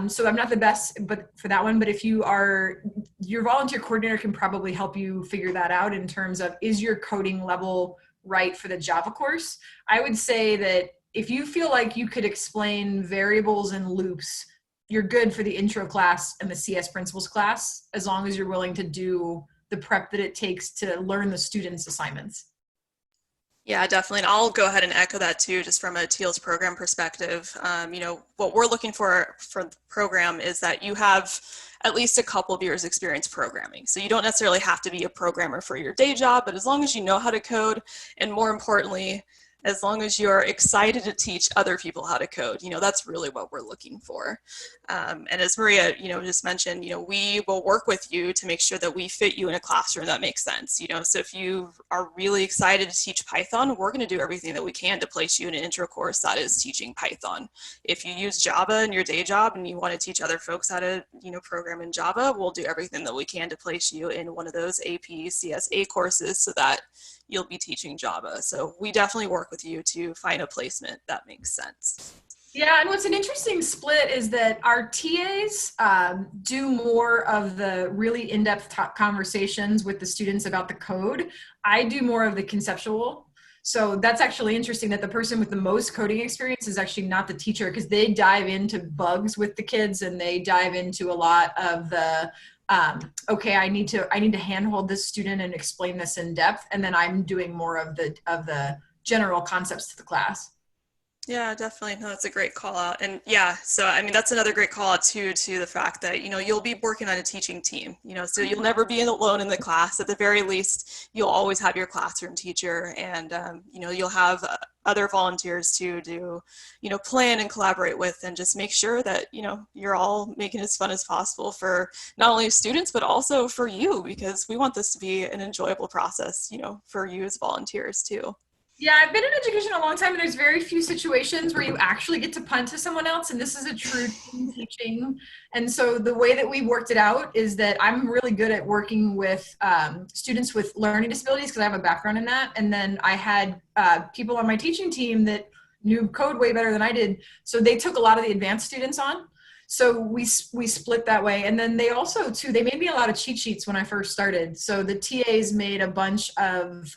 So I'm not the best for that one, but if you are, your volunteer coordinator can probably help you figure that out in terms of, is your coding level right for the Java course? I would say that if you feel like you could explain variables and loops, you're good for the intro class and the CS principles class, as long as you're willing to do the prep that it takes to learn the students' assignments. Yeah, definitely. And I'll go ahead and echo that too, just from a TEALS program perspective. You know, what we're looking for the program is that you have at least a couple of years experience programming. So you don't necessarily have to be a programmer for your day job, but as long as you know how to code, and more importantly, as long as you're excited to teach other people how to code. You know, that's really what we're looking for. And as Maria, you know, just mentioned, you know, we will work with you to make sure that we fit you in a classroom that makes sense. You know, so if you are really excited to teach Python, we're going to do everything that we can to place you in an intro course that is teaching Python. If you use Java in your day job and you want to teach other folks how to, you know, program in Java, we'll do everything that we can to place you in one of those AP CSA courses so that you'll be teaching Java. So we definitely work with you to find a placement that makes sense. Yeah, and what's an interesting split is that our TAs do more of the really in-depth conversations with the students about the code. I do more of the conceptual. So that's actually interesting that the person with the most coding experience is actually not the teacher, because they dive into bugs with the kids and they dive into a lot of the okay, I need to handhold this student and explain this in depth, and then I'm doing more of the general concepts to the class. Yeah, definitely. No, that's a great call out. And yeah, so I mean, that's another great call out too, to the fact that, you know, you'll be working on a teaching team, you know, so you'll never be alone in the class. At the very least, you'll always have your classroom teacher, and, you know, you'll have other volunteers to do, you know, plan and collaborate with, and just make sure that, you know, you're all making it as fun as possible for not only students, but also for you, because we want this to be an enjoyable process, you know, for you as volunteers too. Yeah, I've been in education a long time, and there's very few situations where you actually get to punt to someone else, and this is a true team teaching. And so the way that we worked it out is that I'm really good at working with students with learning disabilities, because I have a background in that. And then I had people on my teaching team that knew code way better than I did, so they took a lot of the advanced students on. So we split that way. And then they also too, they made me a lot of cheat sheets when I first started. So the TAs made a bunch of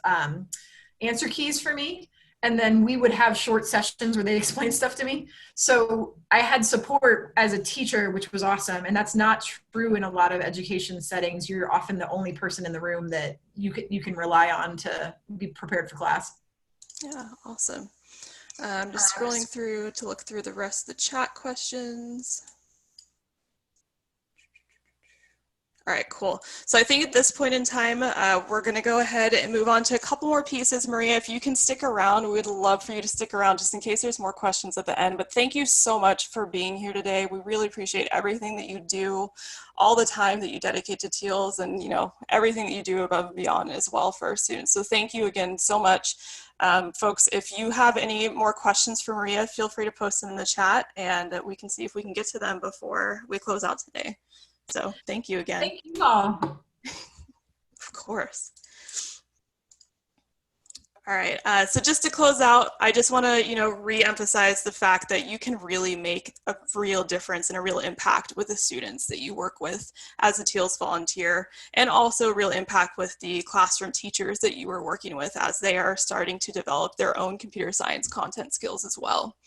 answer keys for me, and then we would have short sessions where they explain stuff to me. So I had support as a teacher, which was awesome, and that's not true in a lot of education settings. You're often the only person in the room that you can rely on to be prepared for class. Yeah, awesome. I'm just scrolling through to look through the rest of the chat questions. All right, cool. So I think at this point in time, we're going to go ahead and move on to a couple more pieces. Maria, if you can stick around, we would love for you to stick around just in case there's more questions at the end. But thank you so much for being here today. We really appreciate everything that you do, all the time that you dedicate to TEALS, and, you know, everything that you do above and beyond as well for our students. So thank you again so much. Folks, if you have any more questions for Maria, feel free to post them in the chat, and we can see if we can get to them before we close out today. So thank you again. Thank you all. Of course. All right, so just to close out, I just want to, you know, re-emphasize the fact that you can really make a real difference and a real impact with the students that you work with as a TEALS volunteer, and also real impact with the classroom teachers that you are working with as they are starting to develop their own computer science content skills as well.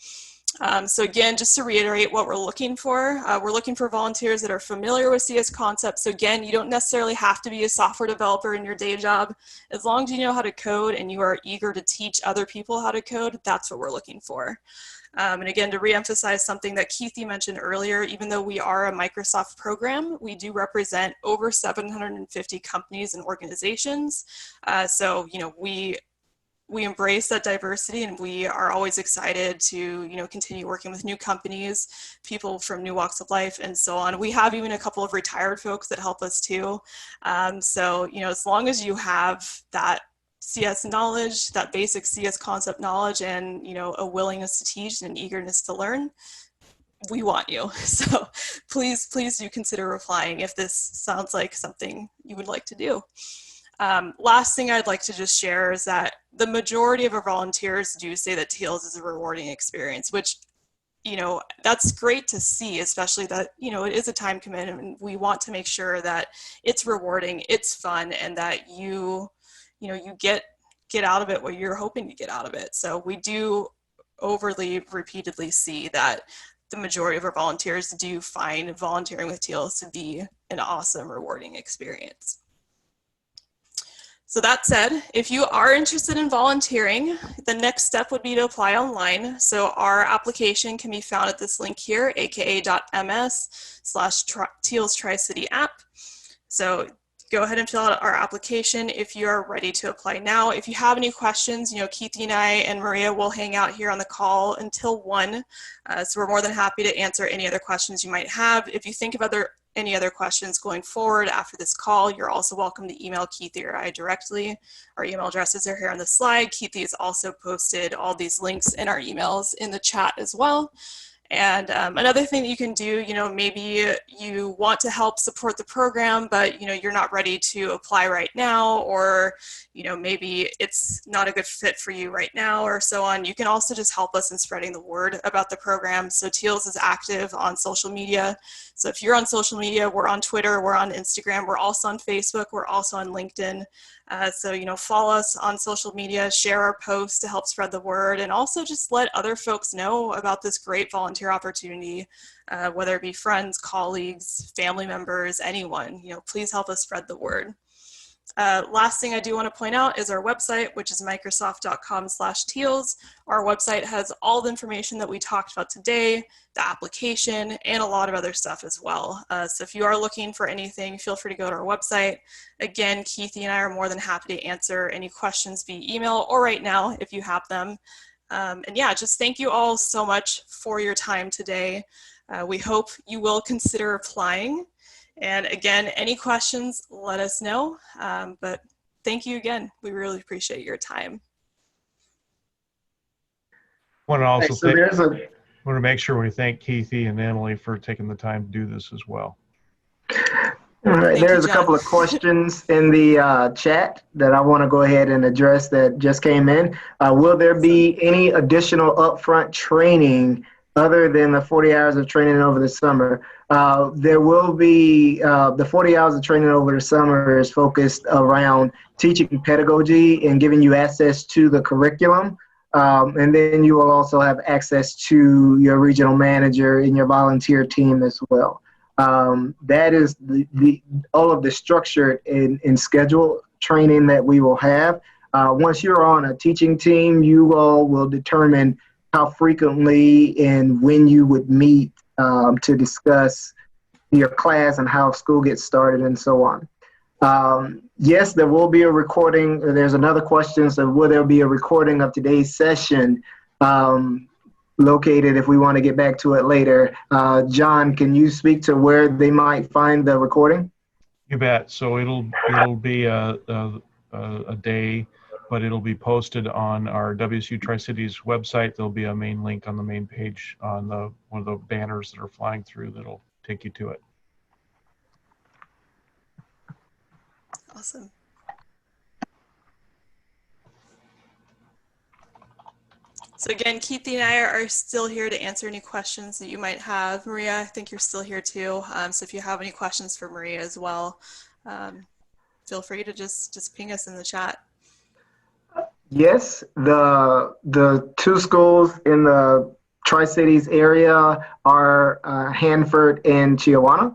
So again, just to reiterate what we're looking for volunteers that are familiar with CS concepts. So again, you don't necessarily have to be a software developer in your day job. As long as you know how to code and you are eager to teach other people how to code, that's what we're looking for. And again, to reemphasize something that Keithy mentioned earlier, even though we are a Microsoft program, we do represent over 750 companies and organizations. So, you know, we embrace that diversity, and we are always excited to, you know, continue working with new companies, people from new walks of life, and so on. We have even a couple of retired folks that help us too. So, you know, as long as you have that CS knowledge, that basic CS concept knowledge, and, you know, a willingness to teach and an eagerness to learn, we want you. So please do consider replying if this sounds like something you would like to do. Last thing I'd like to just share is that the majority of our volunteers do say that TEALS is a rewarding experience, which, you know, that's great to see, especially that, you know, it is a time commitment, and we want to make sure that it's rewarding, it's fun, and that you know, you get out of it what you're hoping to get out of it. So we do repeatedly see that the majority of our volunteers do find volunteering with TEALS to be an awesome, rewarding experience. So that said, if you are interested in volunteering, the next step would be to apply online. So our application can be found at this link here, aka.ms/TEALS TriCity app. So go ahead and fill out our application if you are ready to apply now. If you have any questions, Keithy and I and Maria will hang out here on the call until 1. So we're more than happy to answer any other questions you might have. If you think of any other questions going forward after this call, you're also welcome to email Keithy or I directly. Our email addresses are here on the slide. Keithy has also posted all these links in our emails in the chat as well. And another thing that you can do, maybe you want to help support the program, but, you're not ready to apply right now, or, maybe it's not a good fit for you right now or so on. You can also just help us in spreading the word about the program. So TEALS is active on social media. So if you're on social media, we're on Twitter, we're on Instagram, we're also on Facebook, we're also on LinkedIn. So, follow us on social media, share our posts to help spread the word, and also just let other folks know about this great volunteer opportunity, whether it be friends, colleagues, family members, anyone. Please help us spread the word. Last thing I do want to point out is our website, which is microsoft.com/TEALS. Our website has all the information that we talked about today, the application, and a lot of other stuff as well. So if you are looking for anything, feel free to go to our website. Again, Keithy and I are more than happy to answer any questions via email or right now if you have them. And yeah, just thank you all so much for your time today. We hope you will consider applying. And again, any questions, let us know. But thank you again. We really appreciate your time. Want to also So want to make sure we thank Keithy and Emily for taking the time to do this as well. all right, there's a John. couple of questions in the chat that I want to go ahead and address that just came in. Will there be any additional upfront training other than the 40 hours of training over the summer? There will be, the 40 hours of training over the summer is focused around teaching pedagogy and giving you access to the curriculum. And then you will also have access to your regional manager and your volunteer team as well. That is all of the structured and scheduled training that we will have. Once you're on a teaching team, you all will determine how frequently and when you would meet to discuss your class and how school gets started and so on. Yes, there will be a recording. There's another question. So will there be a recording of today's session located if we want to get back to it later? John, can you speak to where they might find the recording? You bet. So it'll be a day, but it'll be posted on our WSU Tricities website. There'll be a main link on the main page on one of the banners that are flying through that'll take you to it. Awesome. So again, Keithy and I are still here to answer any questions that you might have. Maria, I think you're still here too. So if you have any questions for Maria as well, feel free to just ping us in the chat. Yes, the two schools in the Tri-Cities area are Hanford and Chiawana.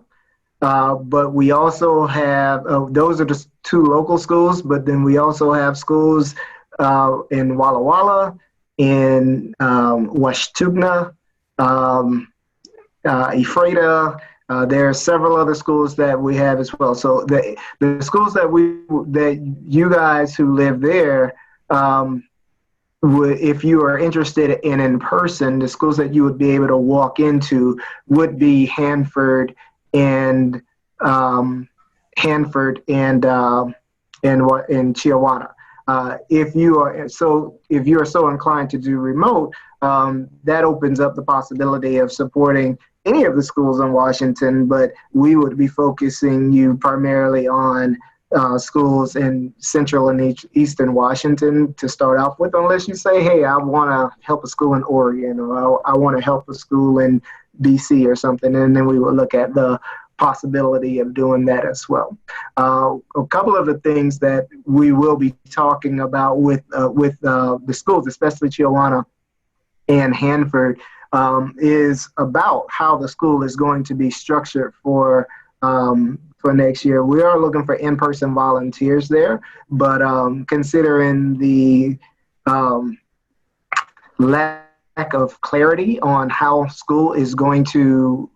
But we also have, those are just two local schools, but then we also have schools in Walla Walla, in Washtubna, Ephrata. There are several other schools that we have as well. So the schools that you guys who live there, if you are interested in person, the schools that you would be able to walk into would be Hanford and Chiawana. If you are so inclined to do remote, that opens up the possibility of supporting any of the schools in Washington, but we would be focusing you primarily on schools in central and eastern Washington to start off with, unless you say, hey, I want to help a school in Oregon, or I want to help a school in DC or something, and then we will look at the possibility of doing that as well. A couple of the things that we will be talking about with the schools, especially Chiawana and Hanford, is about how the school is going to be structured for next year. We are looking for in-person volunteers there, but considering the lack lack of clarity on how school is going to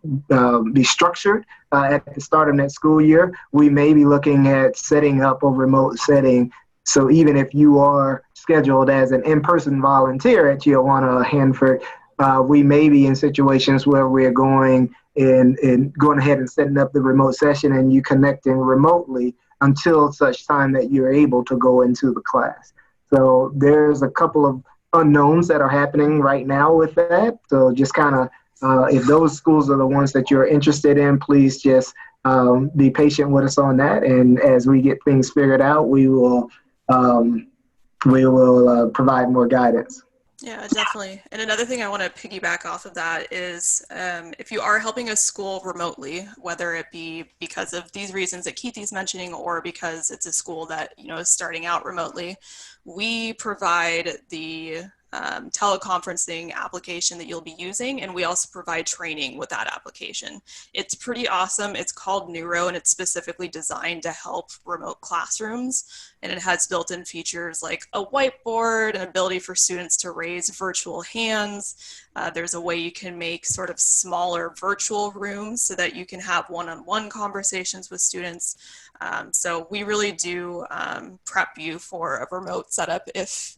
be structured at the start of next school year, we may be looking at setting up a remote setting. So even if you are scheduled as an in-person volunteer at Tijuana or Hanford, we may be in situations where we're going ahead and setting up the remote session and you connecting remotely until such time that you're able to go into the class. So there's a couple of unknowns that are happening right now with that. So just kind of, if those schools are the ones that you're interested in, please just be patient with us on that. And as we get things figured out, we will provide more guidance. Yeah, definitely. And another thing I want to piggyback off of that is if you are helping a school remotely, whether it be because of these reasons that Keithy's mentioning or because it's a school that, you know, is starting out remotely, we provide the teleconferencing application that you'll be using, and we also provide training with that application. It's pretty awesome. It's called Neuro, and it's specifically designed to help remote classrooms, and it has built-in features like a whiteboard, an ability for students to raise virtual hands. There's a way you can make sort of smaller virtual rooms so that you can have one-on-one conversations with students. So we really do prep you for a remote setup if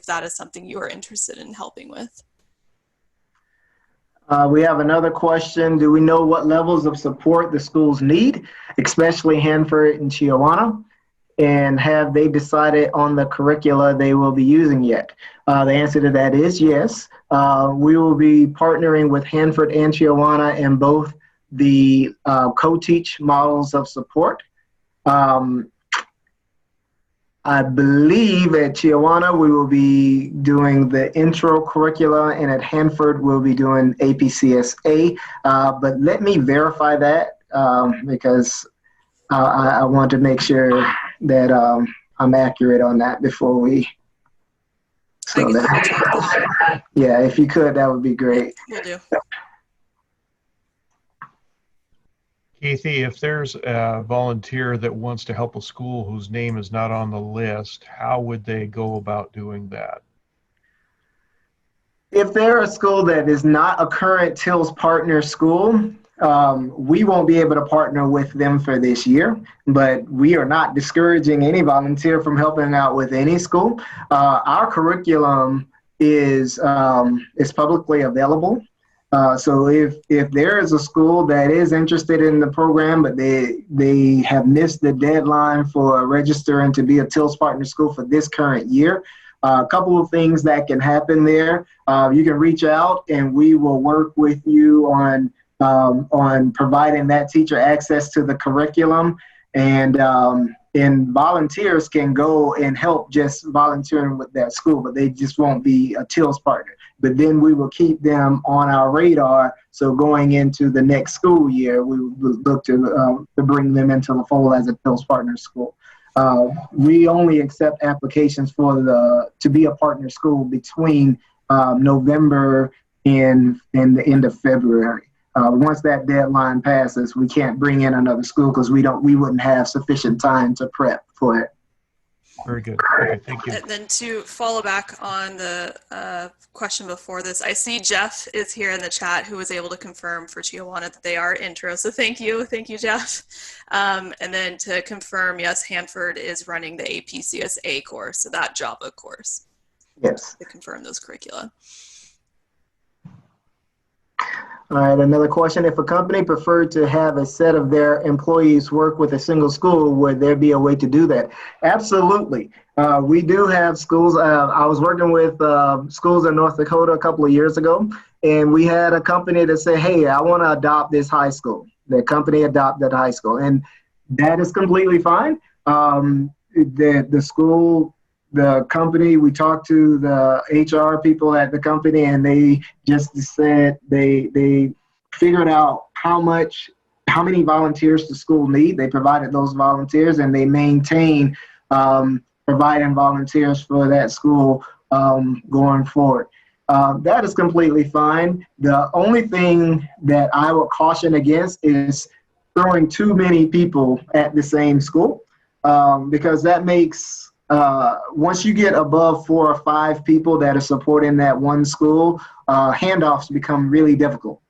that is something you are interested in helping with. We have another question. Do we know what levels of support the schools need, especially Hanford and Tijuana? And have they decided on the curricula they will be using yet? The answer to that is yes. We will be partnering with Hanford and Tijuana in both the co-teach models of support. I believe at Tijuana we will be doing the intro curricula, and at Hanford we'll be doing APCSA. But let me verify that because I want to make sure that I'm accurate on that before we. So that, yeah, if you could, that would be great. Will do. Keithy, if there's a volunteer that wants to help a school whose name is not on the list, how would they go about doing that? If they're a school that is not a current TEALS partner school, we won't be able to partner with them for this year, but we are not discouraging any volunteer from helping out with any school. Our curriculum is publicly available. So if there is a school that is interested in the program, but they have missed the deadline for registering to be a TEALS partner school for this current year, a couple of things that can happen there. You can reach out and we will work with you on providing that teacher access to the curriculum, and volunteers can go and help just volunteering with that school, but they just won't be a TEALS partner. But then we will keep them on our radar. So going into the next school year, we will look to bring them into the fold as a TEALS partner school. We only accept applications to be a partner school between November and the end of February. Once that deadline passes, we can't bring in another school because we wouldn't have sufficient time to prep for it. Very good. Okay, thank you. And then to follow back on the question before this, I see Jeff is here in the chat who was able to confirm for Tijuana that they are intro. So thank you, Jeff. And then to confirm, yes, Hanford is running the APCSA course, so that Java course. Yes. To confirm those curricula. All right, another question. If a company preferred to have a set of their employees work with a single school, would there be a way to do that? Absolutely. We do have schools. I was working with schools in North Dakota a couple of years ago, and we had a company that said, hey, I want to adopt this high school. The company adopted high school, and that is completely fine. The school, the company, we talked to the HR people at the company, and they just said they figured out how many volunteers the school need. They provided those volunteers, and they maintain providing volunteers for that school going forward. That is completely fine. The only thing that I would caution against is throwing too many people at the same school, because that makes once you get above 4 or 5 people that are supporting that one school, handoffs become really difficult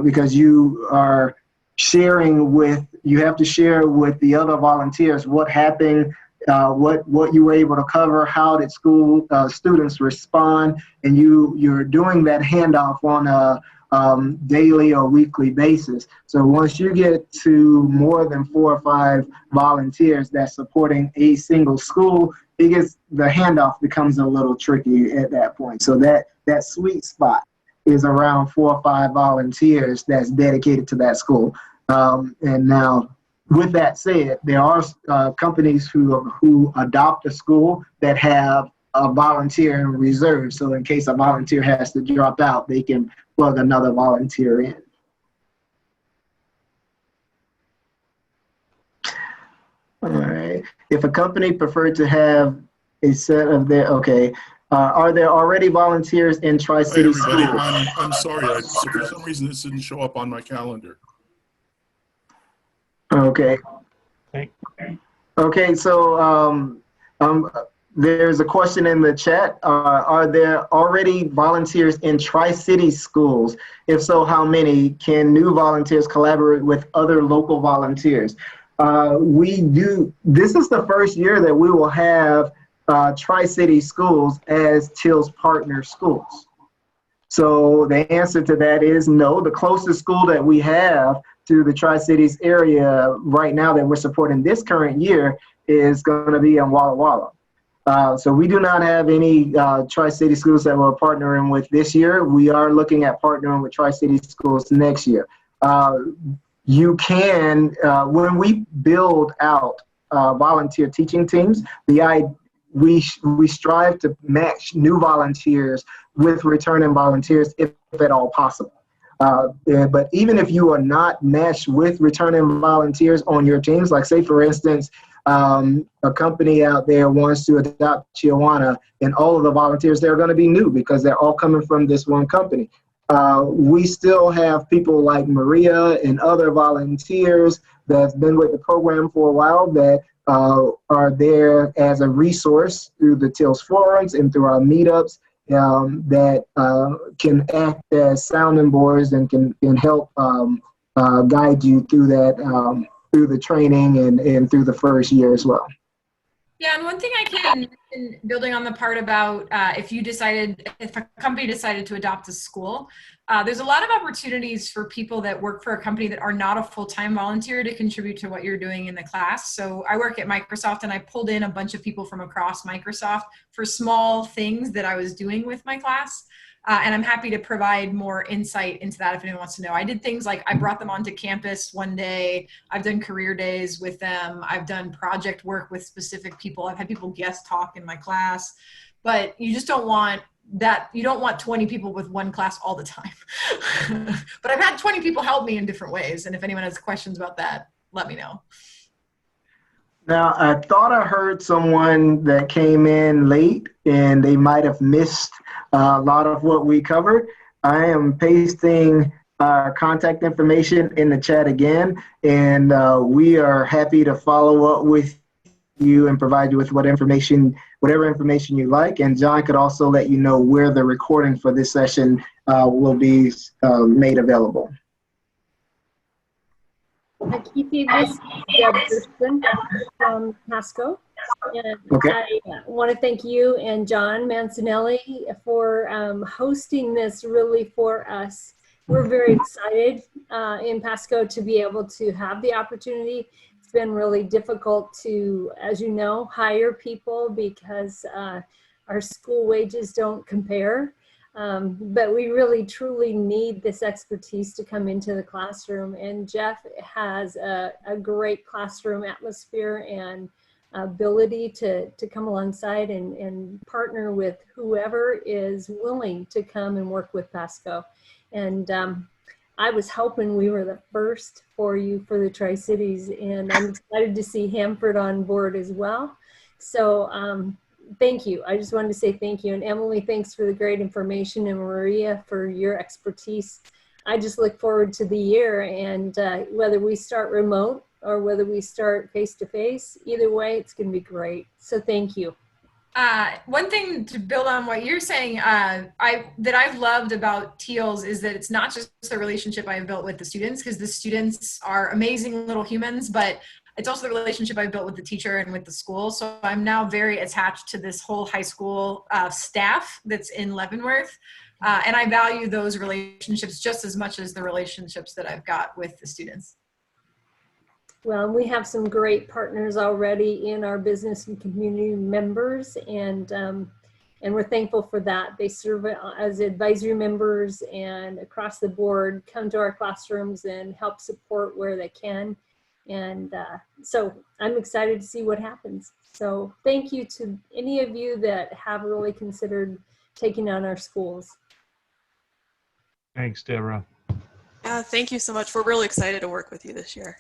because you are sharing with, you have to share with the other volunteers what happened, what you were able to cover, how did school students respond, and you're doing that handoff on a daily or weekly basis. So once you get to more than 4 or 5 volunteers that's supporting a single school, the handoff becomes a little tricky at that point. So that sweet spot is around 4 or 5 volunteers that's dedicated to that school. And now, with that said, there are companies who adopt a school that have a volunteer in reserve. So in case a volunteer has to drop out, they can plug another volunteer in. All right. If a company preferred to have a set of their, okay. Are there already volunteers in TriCity Hi, everybody. Schools? I'm sorry. So for some reason, this didn't show up on my calendar. Okay. Okay, so there's a question in the chat. Are there already volunteers in TriCity Schools? If so, how many? Can new volunteers collaborate with other local volunteers? We do. This is the first year that we will have TriCity Schools as TEALS partner schools. So the answer to that is no. The closest school that we have to the Tri-Cities area right now that we're supporting this current year is going to be in Walla Walla. So we do not have any Tri-City schools that we're partnering with this year. We are looking at partnering with Tri-City schools next year. You can, when we build out volunteer teaching teams, we strive to match new volunteers with returning volunteers if at all possible. But even if you are not matched with returning volunteers on your teams, like say for instance, a company out there wants to adopt Chiawana, and all of the volunteers there are going to be new because they're all coming from this one company. We still have people like Maria and other volunteers that's been with the program for a while that are there as a resource through the TEALS forums and through our meetups that can act as sounding boards and can help guide you through that, through the training and through the first year as well. Yeah, and one thing I can, building on the part about if a company decided to adopt a school, there's a lot of opportunities for people that work for a company that are not a full-time volunteer to contribute to what you're doing in the class. So I work at Microsoft, and I pulled in a bunch of people from across Microsoft for small things that I was doing with my class. And I'm happy to provide more insight into that if anyone wants to know. I did things like I brought them onto campus one day. I've done career days with them. I've done project work with specific people. I've had people guest talk in my class. But you just don't want that. You don't want 20 people with one class all the time. But I've had 20 people help me in different ways. And if anyone has questions about that, let me know. Now, I thought I heard someone that came in late and they might have missed a lot of what we covered. I am pasting our contact information in the chat again, and we are happy to follow up with you and provide you with whatever information you like. And John could also let you know where the recording for this session will be made available. Keithy, this is Deb Thurston from Pasco. And okay. I want to thank you and John Mancinelli for hosting this really for us. We're very excited in Pasco to be able to have the opportunity. It's been really difficult to, as you know, hire people because our school wages don't compare. But we really truly need this expertise to come into the classroom, and Jeff has a great classroom atmosphere and ability to come alongside and partner with whoever is willing to come and work with Pasco. And I was hoping we were the first for you for the Tri-Cities, and I'm excited to see Hanford on board as well. So thank you. I just wanted to say thank you. And Emily, thanks for the great information, and Maria for your expertise. I just look forward to the year, and whether we start remote or whether we start face-to-face. Either way, it's going to be great. So thank you. One thing to build on what you're saying, that I've loved about TEALS is that it's not just the relationship I've built with the students, because the students are amazing little humans, but it's also the relationship I've built with the teacher and with the school. So I'm now very attached to this whole high school staff that's in Leavenworth. And I value those relationships just as much as the relationships that I've got with the students. Well, we have some great partners already in our business and community members, and we're thankful for that. They serve as advisory members and across the board come to our classrooms and help support where they can. And so I'm excited to see what happens. So thank you to any of you that have really considered taking on our schools. Thanks, Deborah. Yeah, thank you so much. We're really excited to work with you this year.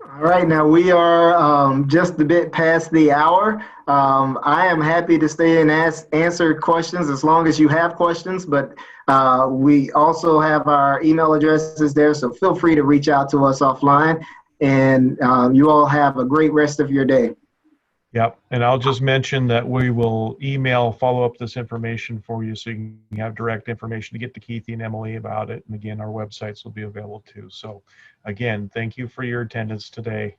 All right, now we are just a bit past the hour. I am happy to stay and answer questions as long as you have questions, but we also have our email addresses there, so feel free to reach out to us offline, and you all have a great rest of your day. Yep, and I'll just mention that we will follow up this information for you so you can have direct information to get to Keithy and Emily about it. And again, our websites will be available too. So again, thank you for your attendance today.